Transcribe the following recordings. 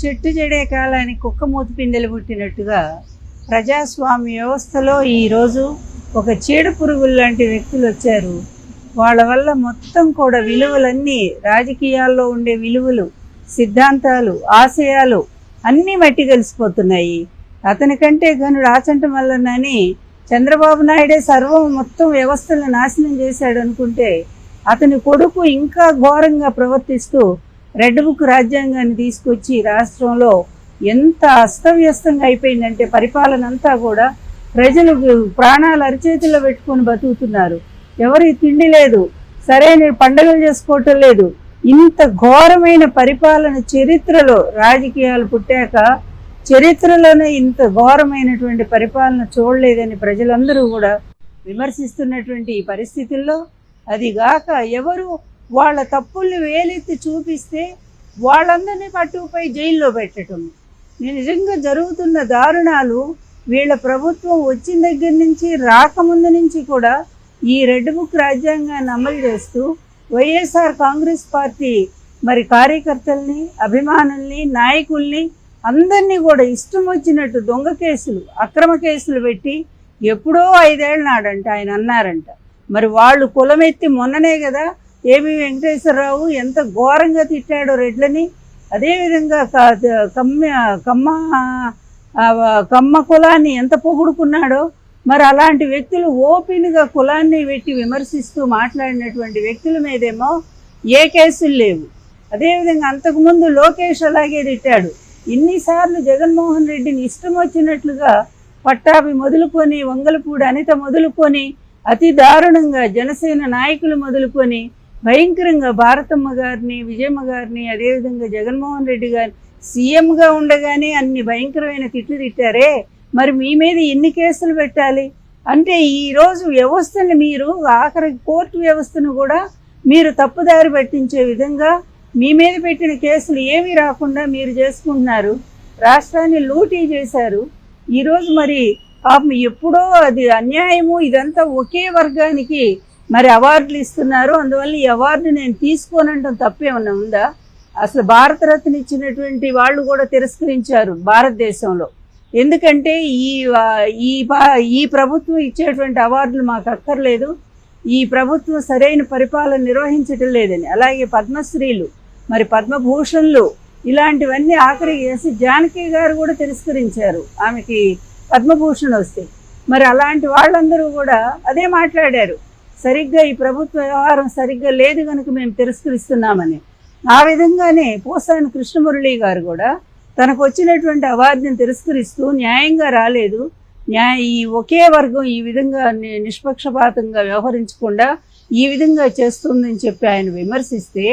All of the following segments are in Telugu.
చెట్టు చెడే కాలానికి కుక్క మూతి పిందెలు పుట్టినట్టుగా ప్రజాస్వామ్య వ్యవస్థలో ఈరోజు ఒక చీడ పురుగులు లాంటి వ్యక్తులు వచ్చారు. వాళ్ళ వల్ల మొత్తం కూడా విలువలన్నీ, రాజకీయాల్లో ఉండే విలువలు, సిద్ధాంతాలు, ఆశయాలు అన్నీ మట్టి కలిసిపోతున్నాయి. అతని కంటే గనుడు ఆచంట మల్లన్నని చంద్రబాబు నాయుడే సర్వం మొత్తం వ్యవస్థలను నాశనం చేశాడు అనుకుంటే, అతని కొడుకు ఇంకా ఘోరంగా ప్రవర్తిస్తూ రెడ్ బుక్ రాజ్యాంగాన్ని తీసుకొచ్చి రాష్ట్రంలో ఎంత అస్తవ్యస్తంగా అయిపోయిందంటే పరిపాలన అంతా కూడా ప్రజలు ప్రాణాలు అరిచేతుల్లో పెట్టుకొని బతుకుతున్నారు. ఎవరికి తిండి లేదు, సరైన పండుగలు చేసుకోవటం లేదు. ఇంత ఘోరమైన పరిపాలన చరిత్రలో, రాజకీయాలు పుట్టాక చరిత్రలోనే ఇంత ఘోరమైనటువంటి పరిపాలన చూడలేదని ప్రజలందరూ కూడా విమర్శిస్తున్నటువంటి ఈ పరిస్థితుల్లో, అదిగాక ఎవరు వాళ్ళ తప్పుల్ని వేలెత్తి చూపిస్తే వాళ్ళందరినీ పట్టుకుపోయి జైల్లో పెట్టడం, నిజంగా జరుగుతున్న దారుణాలు వీళ్ళ ప్రభుత్వం వచ్చిన దగ్గర నుంచి, రాకముందు నుంచి కూడా ఈ రెడ్ బుక్ రాజ్యాంగాన్ని అమలు చేస్తూ వైఎస్ఆర్ కాంగ్రెస్ పార్టీ మరి కార్యకర్తల్ని, అభిమానుల్ని, నాయకుల్ని అందరినీ కూడా ఇష్టం వచ్చినట్టు దొంగ కేసులు, అక్రమ కేసులు పెట్టి ఎప్పుడో 5 ఏళ్ళ నాడంట ఆయన అన్నారంట. మరి వాళ్ళు కులమెత్తి మొన్ననే కదా ఏబి వెంకటేశ్వరరావు ఎంత ఘోరంగా తిట్టాడో రెడ్లని, అదేవిధంగా కమ్మ కులాన్ని ఎంత పొగుడుకున్నాడో. మరి అలాంటి వ్యక్తులు ఓపెన్గా కులాన్ని పెట్టి విమర్శిస్తూ మాట్లాడినటువంటి వ్యక్తుల మీదేమో ఏ కేసులు లేవు. అదేవిధంగా అంతకుముందు లోకేష్ అలాగే తిట్టాడు. ఇన్నిసార్లు జగన్మోహన్ రెడ్డిని ఇష్టం వచ్చినట్లుగా పట్టాభి మొదలుకొని, వంగలపూడి అనిత మొదలుకొని, అతి దారుణంగా జనసేన నాయకులు మొదలుకొని భయంకరంగా భారతమ్మ గారిని, విజయమ్మ గారిని, అదేవిధంగా జగన్మోహన్ రెడ్డి గారిని సీఎంగా ఉండగానే అన్ని భయంకరమైన తిట్లు తిట్టారే. మరి మీ మీద ఎన్ని కేసులు పెట్టాలి అంటే, ఈరోజు వ్యవస్థను మీరు ఆఖరి కోర్టు వ్యవస్థను కూడా మీరు తప్పుదారి పట్టించే విధంగా మీ మీద పెట్టిన కేసులు ఏమీ రాకుండా మీరు చేసుకుంటున్నారు. రాష్ట్రాన్ని లూటీ చేశారు. ఈరోజు మరి పాపం ఎప్పుడో అది అన్యాయము. ఇదంతా ఒకే వర్గానికి మరి అవార్డులు ఇస్తున్నారు. అందువల్ల ఈ అవార్డు నేను తీసుకోనంటాం తప్పేమన్నా ఉందా? అసలు భారతరత్న ఇచ్చినటువంటి వాళ్ళు కూడా తిరస్కరించారు భారతదేశంలో. ఎందుకంటే ఈ ప్రభుత్వం ఇచ్చేటువంటి అవార్డులు మాకు అక్కర్లేదు, ఈ ప్రభుత్వం సరైన పరిపాలన నిర్వహించటం లేదని. అలాగే పద్మశ్రీలు, మరి పద్మభూషణ్లు, ఇలాంటివన్నీ ఆఖరికి చేసి జానకి గారు కూడా తిరస్కరించారు ఆమెకి పద్మభూషణ్ వస్తే. మరి అలాంటి వాళ్ళందరూ కూడా అదే మాట్లాడారు, సరిగ్గా ఈ ప్రభుత్వ వ్యవహారం సరిగ్గా లేదు కనుక మేము తిరస్కరిస్తున్నామని. ఆ విధంగానే పోసాని కృష్ణమురళి గారు కూడా తనకు వచ్చినటువంటి అవార్డుని తిరస్కరిస్తూ న్యాయంగా రాలేదు, ఈ ఒకే వర్గం ఈ విధంగా నిష్పక్షపాతంగా వ్యవహరించకుండా ఈ విధంగా చేస్తుందని చెప్పి ఆయన విమర్శిస్తే,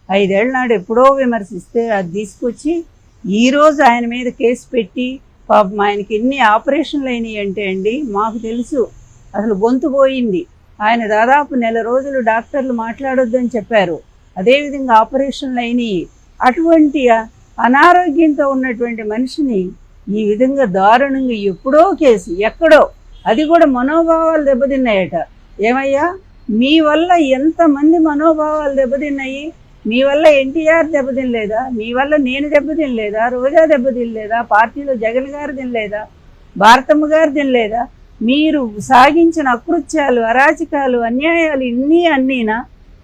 5 ఏళ్ల నాడు ఎప్పుడో విమర్శిస్తే అది తీసుకొచ్చి ఈరోజు ఆయన మీద కేసు పెట్టి పాపం ఆయనకి ఎన్ని ఆపరేషన్లు అయినాయి అంటే అండి మాకు తెలుసు. అసలు గొంతు పోయింది. ఆయన దాదాపు 1 నెల రోజులు డాక్టర్లు మాట్లాడొద్దని చెప్పారు. అదేవిధంగా ఆపరేషన్లు అయినాయి. అటువంటి అనారోగ్యంతో ఉన్నటువంటి మనిషిని ఈ విధంగా దారుణంగా ఎప్పుడో కేసు, ఎక్కడో, అది కూడా మనోభావాలు దెబ్బతిన్నాయట. ఏమయ్యా, మీ వల్ల ఎంతమంది మనోభావాలు దెబ్బతిన్నాయి? మీ వల్ల ఎన్టీఆర్ దెబ్బతినలేదా? మీ వల్ల నేను దెబ్బతినలేదా? రోజా దెబ్బతినలేదా? పార్టీలో జగన్ గారు తినలేదా? భారతమ్మ గారు తినలేదా? మీరు సాగించిన అకృత్యాలు, అరాచకాలు, అన్యాయాలు అన్నీనా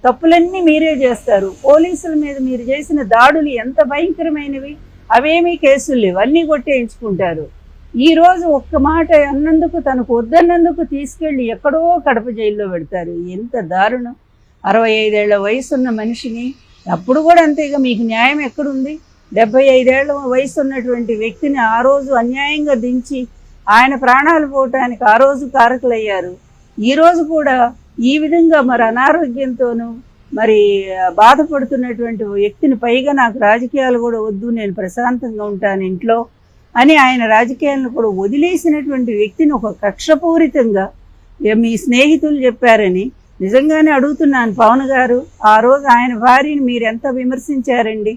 తప్పులన్నీ మీరే చేస్తారు. పోలీసుల మీద మీరు చేసిన దాడులు ఎంత భయంకరమైనవి, అవేమీ కేసులు లేవు, అన్నీ కొట్టేయించుకుంటారు. ఈరోజు ఒక్క మాట అన్నందుకు, తనకు వద్దన్నందుకు తీసుకెళ్ళి ఎక్కడో కడప జైల్లో పెడతారు. ఎంత దారుణం! 65 ఏళ్ల వయసున్న మనిషిని అప్పుడు కూడా అంతేగా, మీకు న్యాయం ఎక్కడుంది? 75 ఏళ్ల వయసు ఉన్నటువంటి వ్యక్తిని ఆ రోజు అన్యాయంగా దించి ఆయన ప్రాణాలు పోవటానికి ఆ రోజు కారకులయ్యారు. ఈరోజు కూడా ఈ విధంగా మరి అనారోగ్యంతోనూ మరి బాధపడుతున్నటువంటి వ్యక్తిని, పైగా నాకు రాజకీయాలు కూడా వద్దు, నేను ప్రశాంతంగా ఉంటాను ఇంట్లో అని ఆయన రాజకీయాలను కూడా వదిలేసినటువంటి వ్యక్తిని ఒక కక్షపూరితంగా మీ స్నేహితులు చెప్పారని నిజంగానే అడుగుతున్నాను. పవన్ గారు, ఆ రోజు ఆయన భార్యని మీరు ఎంత విమర్శించారండి?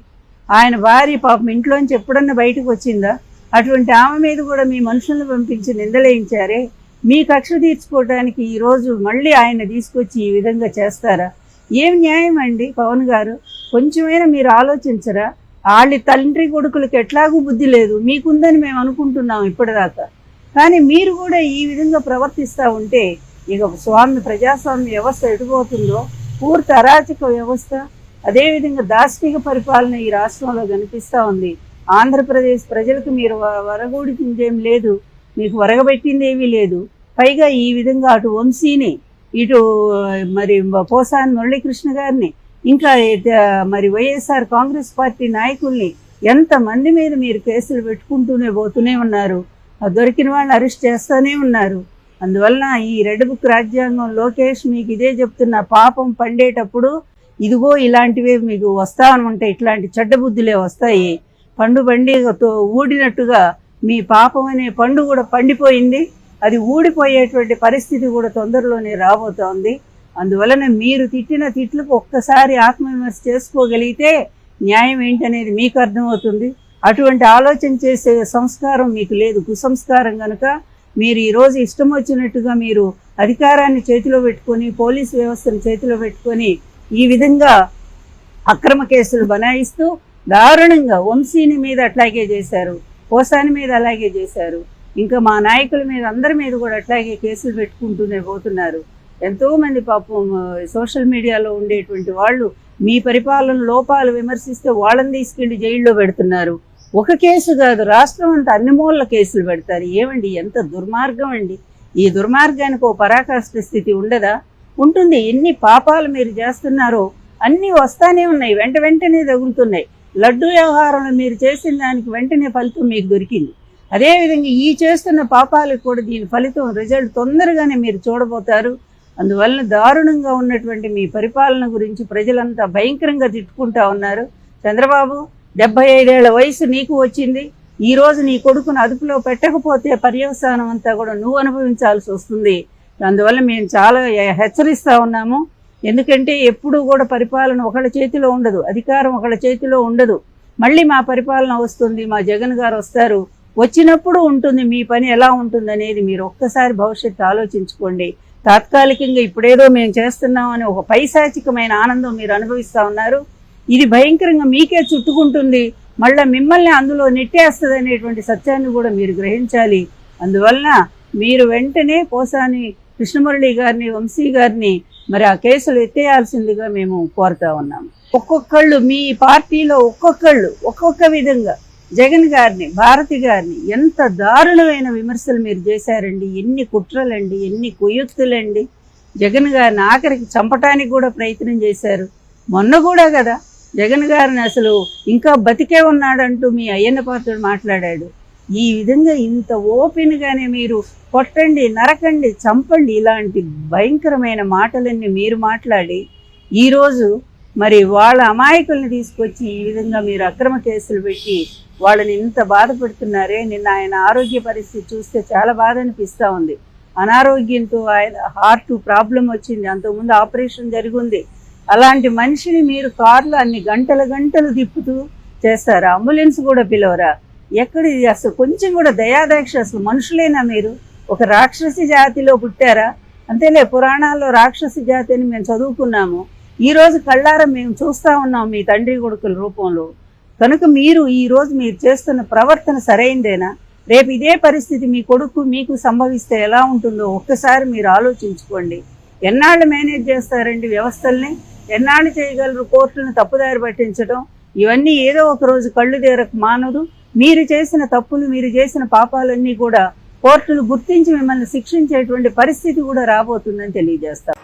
ఆయన భార్య పాపం ఇంట్లోంచి ఎప్పుడన్నా బయటకు వచ్చిందా? అటువంటి ఆమె మీద కూడా మీ మనుషులను పంపించి నిందలేయించారే. మీ కక్ష తీర్చుకోవడానికి ఈరోజు మళ్ళీ ఆయన తీసుకొచ్చి ఈ విధంగా చేస్తారా? ఏం న్యాయం అండి పవన్ గారు? కొంచెమైనా మీరు ఆలోచించరా? వాళ్ళ తండ్రి కొడుకులకి ఎట్లాగూ బుద్ధి లేదు, మీకుందని మేము అనుకుంటున్నాం ఇప్పటిదాకా. కానీ మీరు కూడా ఈ విధంగా ప్రవర్తిస్తూ ఉంటే ఇక ప్రజాస్వామ్య వ్యవస్థ ఎటుపోతుందో, పూర్తి అరాచక వ్యవస్థ, అదేవిధంగా దాష్టిక పరిపాలన ఈ రాష్ట్రంలో కనిపిస్తూ ఉంది. ఆంధ్రప్రదేశ్ ప్రజలకు మీరు వరగూడికిందేం లేదు, మీకు వరగబెట్టింది ఏమీ లేదు. పైగా ఈ విధంగా అటు వంశీని, ఇటు మరి పోసాని మురళీకృష్ణ గారిని, ఇంకా మరి వైఎస్ఆర్ కాంగ్రెస్ పార్టీ నాయకుల్ని ఎంతమంది మీద మీరు కేసులు పోతూనే ఉన్నారు. దొరికిన వాళ్ళని అరెస్ట్ చేస్తూనే ఉన్నారు. అందువలన ఈ రెడ్ బుక్ రాజ్యాంగం లోకేష్ మీకు ఇదే చెప్తున్న, పాపం పండేటప్పుడు ఇదిగో ఇలాంటివే మీకు వస్తా ఉంటాయి, ఇట్లాంటి చెడ్డ బుద్ధులే వస్తాయి. పండుగతో ఊడినట్టుగా మీ పాపం అనే పండు కూడా పండిపోయింది, అది ఊడిపోయేటువంటి పరిస్థితి కూడా తొందరలోనే రాబోతోంది. అందువలన మీరు తిట్టిన తిట్లకు ఒక్కసారి ఆత్మవిమర్శ చేసుకోగలిగితే న్యాయం ఏంటనేది మీకు అర్థమవుతుంది. అటువంటి ఆలోచన చేసే సంస్కారం మీకు లేదు, కుసంస్కారం కనుక మీరు ఈరోజు ఇష్టం వచ్చినట్టుగా మీరు అధికారాన్ని చేతిలో పెట్టుకొని, పోలీసు వ్యవస్థను చేతిలో పెట్టుకొని ఈ విధంగా అక్రమ కేసులు బనాయిస్తూ దారుణంగా వంశీని మీద అట్లాగే చేశారు, పోసాని మీద అలాగే చేశారు, ఇంకా మా నాయకుల మీద అందరి మీద కూడా అట్లాగే కేసులు పెట్టుకుంటూనే పోతున్నారు. ఎంతోమంది పాపం సోషల్ మీడియాలో ఉండేటువంటి వాళ్ళు మీ పరిపాలన లోపాలు విమర్శిస్తే వాళ్ళని తీసుకెళ్లి జైల్లో పెడుతున్నారు. ఒక కేసు కాదు, రాష్ట్రం అంతా అన్ని మూలల కేసులు పెడతారు. ఏమండి, ఎంత దుర్మార్గం అండి! ఈ దుర్మార్గానికి ఓ పరాకాష్ఠ స్థితి ఉండదా? ఉంటుంది. ఎన్ని పాపాలు మీరు చేస్తున్నారో అన్నీ వస్తానే ఉన్నాయి, వెంటనే తగులుతున్నాయి. లడ్డు వ్యవహారంలో మీరు చేసిన దానికి వెంటనే ఫలితం మీకు దొరికింది. అదేవిధంగా ఈ చేస్తున్న పాపాలకు కూడా దీని ఫలితం, రిజల్ట్ తొందరగానే మీరు చూడబోతారు. అందువలన దారుణంగా ఉన్నటువంటి మీ పరిపాలన గురించి ప్రజలంతా భయంకరంగా తిట్టుకుంటా ఉన్నారు. చంద్రబాబు, 75 ఏళ్ల వయసు నీకు వచ్చింది. ఈరోజు నీ కొడుకును అదుపులో పెట్టకపోతే పర్యవసానం అంతా కూడా నువ్వు అనుభవించాల్సి వస్తుంది. అందువల్ల మేము చాలా హెచ్చరిస్తూ ఉన్నాము. ఎందుకంటే ఎప్పుడూ కూడా పరిపాలన ఒకళ్ళ చేతిలో ఉండదు, అధికారం ఒకళ్ళ చేతిలో ఉండదు. మళ్ళీ మా పరిపాలన వస్తుంది, మా జగన్ గారు వస్తారు, వచ్చినప్పుడు ఉంటుంది మీ పని ఎలా ఉంటుంది అనేది మీరు ఒక్కసారి భవిష్యత్తు ఆలోచించుకోండి. తాత్కాలికంగా ఇప్పుడేదో మేము చేస్తున్నామని ఒక పైశాచికమైన ఆనందం మీరు అనుభవిస్తూ ఉన్నారు. ఇది భయంకరంగా మీకే చుట్టుకుంటుంది, మళ్ళీ మిమ్మల్ని అందులో నెట్టేస్తుంది అనేటువంటి సత్యాన్ని కూడా మీరు గ్రహించాలి. అందువలన మీరు వెంటనే పోసాని కృష్ణమురళి గారిని, వంశీ గారిని మరి ఆ కేసులు ఎత్తేయాల్సిందిగా మేము కోరుతా ఉన్నాము. ఒక్కొక్కళ్ళు మీ పార్టీలో ఒక్కొక్క విధంగా జగన్ గారిని, భారతి గారిని ఎంత దారుణమైన విమర్శలు మీరు చేశారండి. ఎన్ని కుట్రలండి, ఎన్ని కుయుక్తులండి. జగన్ గారిని ఆఖరికి చంపటానికి కూడా ప్రయత్నం చేశారు. మొన్న కూడా కదా జగన్ గారిని అసలు ఇంకా బతికే ఉన్నాడంటూ మీ అయ్యన్న పాత్రుడు మాట్లాడాడు. ఈ విధంగా ఇంత ఓపెన్గానే మీరు కొట్టండి, నరకండి, చంపండి ఇలాంటి భయంకరమైన మాటలన్నీ మీరు మాట్లాడి ఈరోజు మరి వాళ్ళ అమాయకుల్ని తీసుకొచ్చి ఈ విధంగా మీరు అక్రమ కేసులు పెట్టి వాళ్ళని ఇంత బాధపెడుతున్నారే. నిన్న ఆయన ఆరోగ్య పరిస్థితి చూస్తే చాలా బాధ అనిపిస్తూ ఉంది. అనారోగ్యంతో ఆయన హార్ట్ ప్రాబ్లం వచ్చింది, అంతకుముందు ఆపరేషన్ జరిగింది. అలాంటి మనిషిని మీరు కార్లో అన్ని గంటలు తిప్పుతూ చేస్తారు, అంబులెన్స్ కూడా పిలవరా? ఎక్కడ అసలు కొంచెం కూడా దయాదాక్ష, అసలు మనుషులేనా మీరు? ఒక రాక్షసి జాతిలో పుట్టారా? అంతేలే, పురాణాల్లో రాక్షసి జాతి అని మేము చదువుకున్నాము. ఈరోజు కళ్ళారా మేము చూస్తూ ఉన్నాం మీ తండ్రి కొడుకుల రూపంలో. కనుక మీరు ఈరోజు మీరు చేస్తున్న ప్రవర్తన సరైందేనా? రేపు ఇదే పరిస్థితి మీ కొడుకు మీకు సంభవిస్తే ఎలా ఉంటుందో ఒక్కసారి మీరు ఆలోచించుకోండి. ఎన్నాళ్ళు మేనేజ్ చేస్తారండి వ్యవస్థల్ని? ఎన్నాళ్ళు చేయగలరు కోర్టులను తప్పుదారి పట్టించడం? ఇవన్నీ ఏదో ఒక రోజు కళ్ళు తీరక మానదు. మీరు చేసిన తప్పులు, మీరు చేసిన పాపాలన్నీ కూడా కోర్టులు గుర్తించి మిమ్మల్ని శిక్షించేటువంటి పరిస్థితి కూడా రాబోతుందని తెలియజేస్తారు.